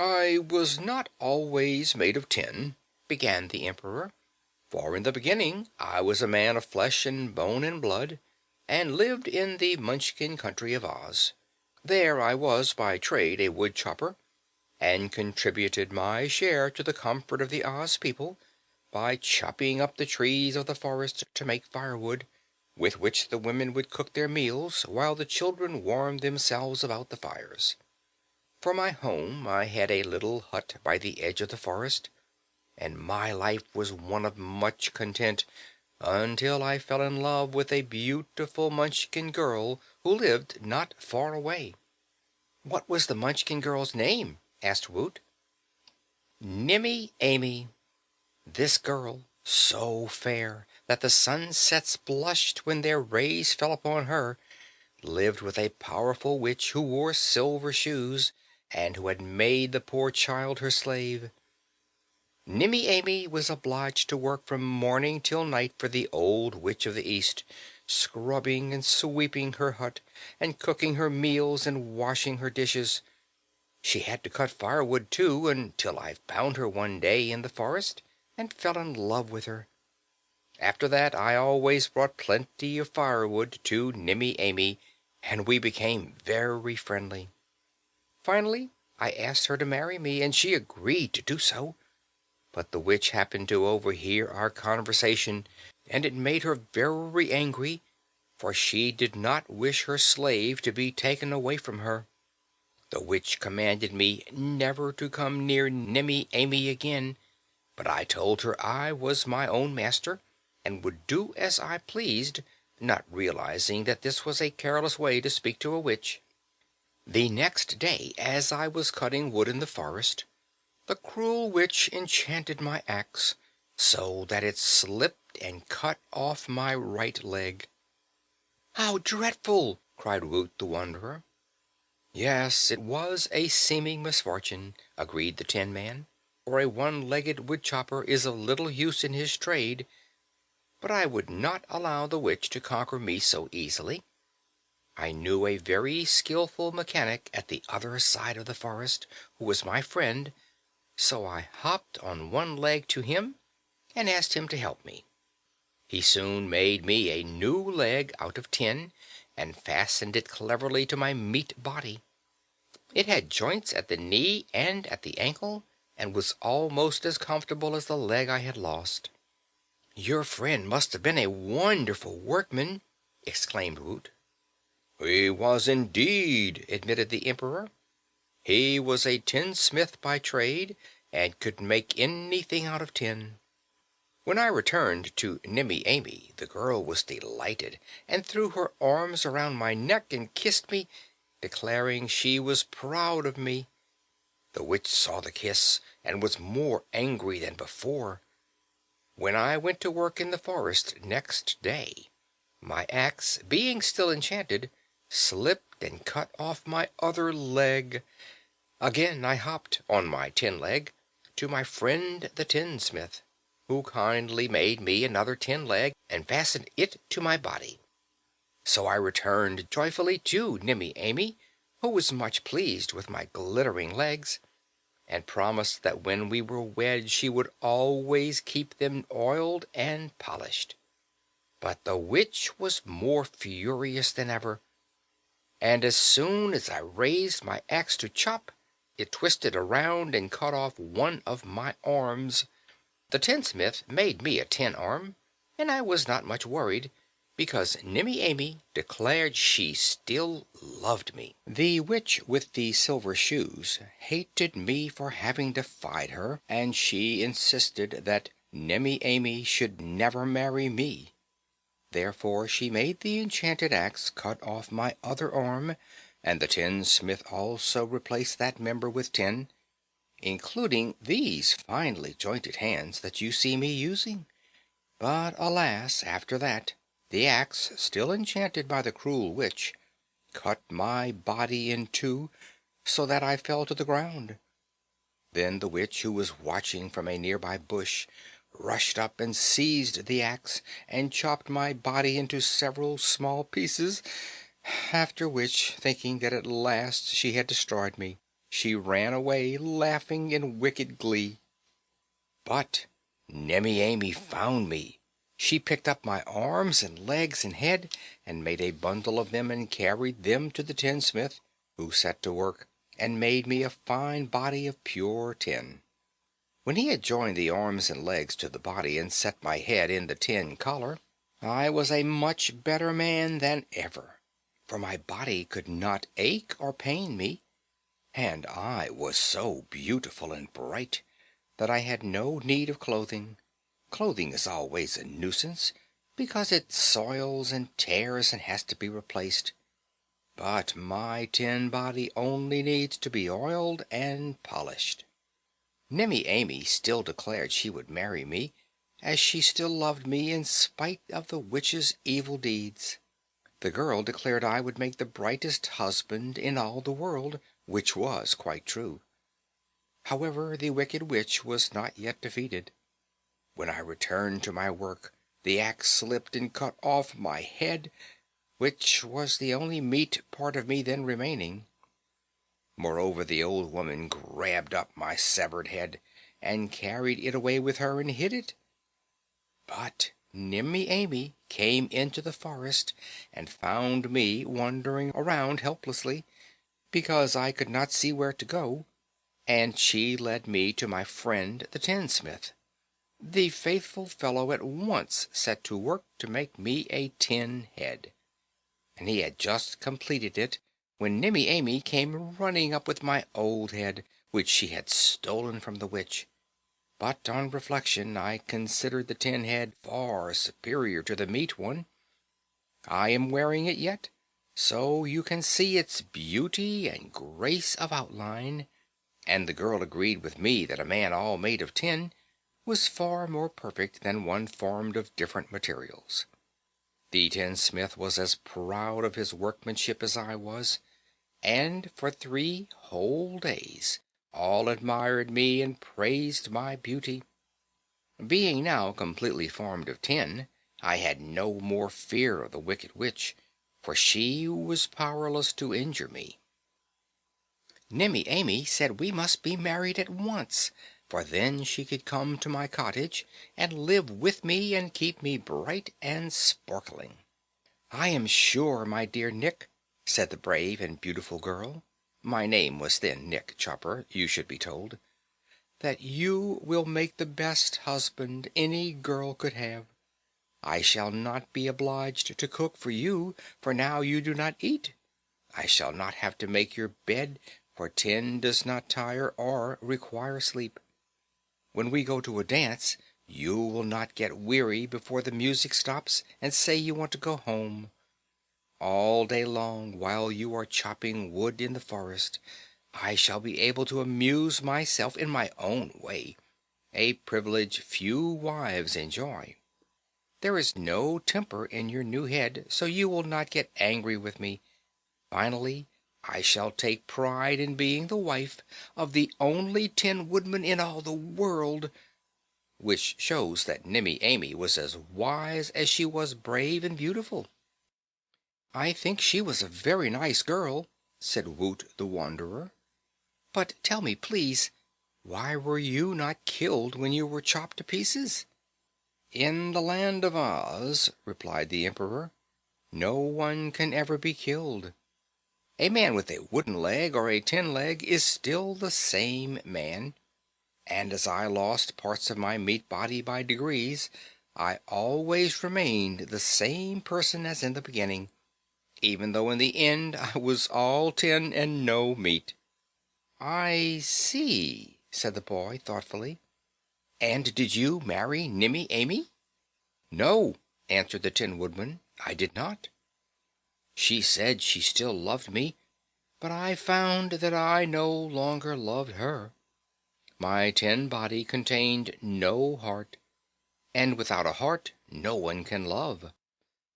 "I was not always made of tin," began the Emperor, "for in the beginning I was a man of flesh and bone and blood, and lived in the Munchkin country of Oz. There I was by trade a woodchopper, and contributed my share to the comfort of the Oz people by chopping up the trees of the forest to make firewood, with which the women would cook their meals while the children warmed themselves about the fires. For my home I had a little hut by the edge of the forest, and my life was one of much content until I fell in love with a beautiful Munchkin girl who lived not far away." "What was the Munchkin girl's name?" asked Woot. "Nimmy Amy. This girl, so fair that the sunsets blushed when their rays fell upon her, lived with a powerful witch who wore silver shoes, and who had made the poor child her slave. Nimmy Amy was obliged to work from morning till night for the old witch of the East, scrubbing and sweeping her hut, and cooking her meals and washing her dishes. She had to cut firewood too, until I found her one day in the forest and fell in love with her. After that I always brought plenty of firewood to Nimmy Amy, and we became very friendly. Finally I asked her to marry me, and she agreed to do so. But the witch happened to overhear our conversation, and it made her very angry, for she did not wish her slave to be taken away from her. The witch commanded me never to come near Nimmy Amy again, but I told her I was my own master, and would do as I pleased, not realizing that this was a careless way to speak to a witch. The next day, as I was cutting wood in the forest, the cruel witch enchanted my axe, so that it slipped and cut off my right leg." "How dreadful!" cried Woot the Wanderer. "Yes, it was a seeming misfortune," agreed the Tin Man, "for a one-legged woodchopper is of little use in his trade. But I would not allow the witch to conquer me so easily. I knew a very skillful mechanic at the other side of the forest, who was my friend, so I hopped on one leg to him and asked him to help me. He soon made me a new leg out of tin, and fastened it cleverly to my meat body. It had joints at the knee and at the ankle, and was almost as comfortable as the leg I had lost." "Your friend must have been a wonderful workman!" exclaimed Woot. "He was indeed," admitted the Emperor. "He was a tinsmith by trade, and could make anything out of tin." When I returned to Nimmy Amy, the girl was delighted, and threw her arms around my neck and kissed me, declaring she was proud of me. The witch saw the kiss, and was more angry than before. When I went to work in the forest next day, my axe, being still enchanted, slipped and cut off my other leg. Again I hopped, on my tin leg, to my friend the tinsmith, who kindly made me another tin leg and fastened it to my body. So I returned joyfully to Nimmy Amy, who was much pleased with my glittering legs, and promised that when we were wed she would always keep them oiled and polished. But the witch was more furious than ever, and as soon as I raised my axe to chop, it twisted around and cut off one of my arms. The tinsmith made me a tin arm, and I was not much worried, because Nimmy Amy declared she still loved me. The witch with the silver shoes hated me for having defied her, and she insisted that Nimmy Amy should never marry me. Therefore she made the enchanted axe cut off my other arm, and the tinsmith also replaced that member with tin, including these finely jointed hands that you see me using. But alas, after that, the axe, still enchanted by the cruel witch, cut my body in two, so that I fell to the ground. Then the witch, who was watching from a nearby bush, rushed up and seized the axe and chopped my body into several small pieces, after which, thinking that at last she had destroyed me, She ran away, laughing in wicked glee. But Nimmy Amy found me. She picked up my arms and legs and head, and made a bundle of them and carried them to the tinsmith, who set to work and made me a fine body of pure tin. When he had joined the arms and legs to the body and set my head in the tin collar, I was a much better man than ever, for my body could not ache or pain me, and I was so beautiful and bright that I had no need of clothing. Clothing is always a nuisance, because it soils and tears and has to be replaced. But my tin body only needs to be oiled and polished. Nimmy Amy still declared she would marry me, as she still loved me in spite of the witch's evil deeds. The girl declared I would make the brightest husband in all the world, which was quite true. However, the wicked witch was not yet defeated. When I returned to my work, the axe slipped and cut off my head, which was the only meat part of me then remaining. Moreover, the old woman grabbed up my severed head and carried it away with her and hid it. But Nimmy Amy came into the forest and found me wandering around helplessly, because I could not see where to go, and she led me to my friend the tinsmith. The faithful fellow at once set to work to make me a tin head, and he had just completed it when Nimmy Amy came running up with my old head, which she had stolen from the witch. But on reflection I considered the tin head far superior to the meat one. I am wearing it yet, so you can see its beauty and grace of outline, and the girl agreed with me that a man all made of tin was far more perfect than one formed of different materials. The tinsmith was as proud of his workmanship as I was, and for 3 whole days all admired me and praised my beauty. Being now completely formed of tin, I had no more fear of the wicked witch, for she was powerless to injure me. Nimmy Amy said we must be married at once, for then she could come to my cottage and live with me and keep me bright and sparkling. "I am sure, my dear Nick," said the brave and beautiful girl, my name was then Nick Chopper, you should be told, "that you will make the best husband any girl could have. I shall not be obliged to cook for you, for now you do not eat. I shall not have to make your bed, for tin does not tire or require sleep. When we go to a dance, you will not get weary before the music stops and say you want to go home. All day long, while you are chopping wood in the forest, I shall be able to amuse myself in my own way, a privilege few wives enjoy. There is no temper in your new head, so you will not get angry with me. Finally, I shall take pride in being the wife of the only Tin Woodman in all the world," which shows that Nimmy Amy was as wise as she was brave and beautiful. "I think she was a very nice girl," said Woot the Wanderer. "But tell me, please, why were you not killed when you were chopped to pieces?" "In the land of Oz," replied the Emperor, "no one can ever be killed. A man with a wooden leg or a tin leg is still the same man, and as I lost parts of my meat body by degrees, I always remained the same person as in the beginning, even though in the end I was all tin and no meat." "I see," said the boy thoughtfully. "And did you marry Nimmy Amy?" "No," answered the Tin Woodman, "I did not. She said she still loved me, but I found that I no longer loved her. My tin body contained no heart, and without a heart no one can love.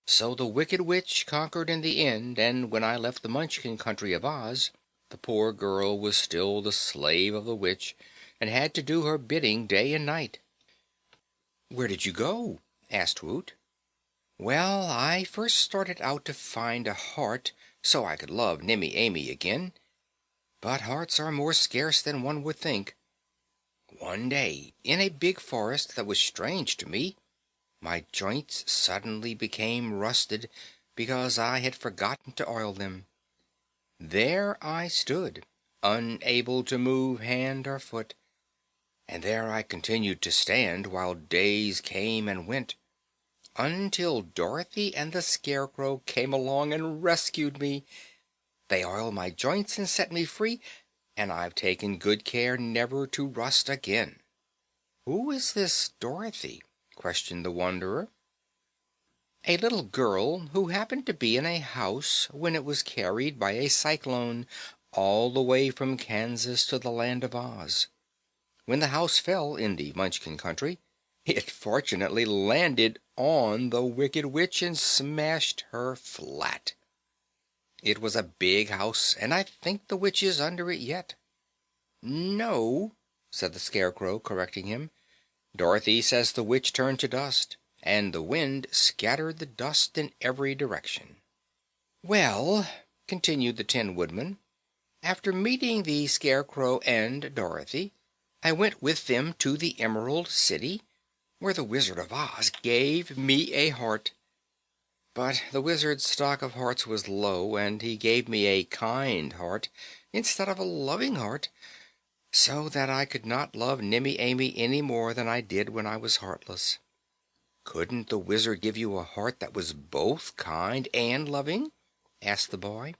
So the Wicked Witch conquered in the end, and when I left the Munchkin country of Oz, the poor girl was still the slave of the witch and had to do her bidding day and night." "Where did you go?" asked Woot. "Well, I first started out to find a heart so I could love Nimmy Amy again, but hearts are more scarce than one would think. One day, in a big forest that was strange to me, my joints suddenly became rusted because I had forgotten to oil them. There I stood, unable to move hand or foot, and there I continued to stand while days came and went, until Dorothy and the Scarecrow came along and rescued me. They oiled my joints and set me free, and I've taken good care never to rust again." "Who is this Dorothy?" questioned the wanderer. "A little girl who happened to be in a house when it was carried by a cyclone all the way from Kansas to the Land of Oz. When the house fell in the Munchkin country, it fortunately landed on the Wicked Witch and smashed her flat. It was a big house, and I think the witch is under it yet." "No," said the Scarecrow, correcting him. "Dorothy says the witch turned to dust, and the wind scattered the dust in every direction." "Well," continued the Tin Woodman, "after meeting the Scarecrow and Dorothy, I went with them to the Emerald City, where the Wizard of Oz gave me a heart. But the Wizard's stock of hearts was low, and he gave me a kind heart instead of a loving heart, so that I could not love Nimmy Amy any more than I did when I was heartless." "Couldn't the Wizard give you a heart that was both kind and loving?" asked the boy.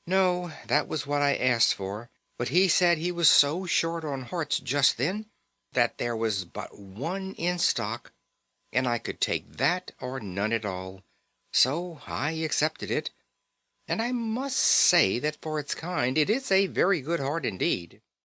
"No, that was what I asked for, but he said he was so short on hearts just then that there was but one in stock, and I could take that or none at all. So I accepted it, and I must say that for its kind it is a very good heart indeed."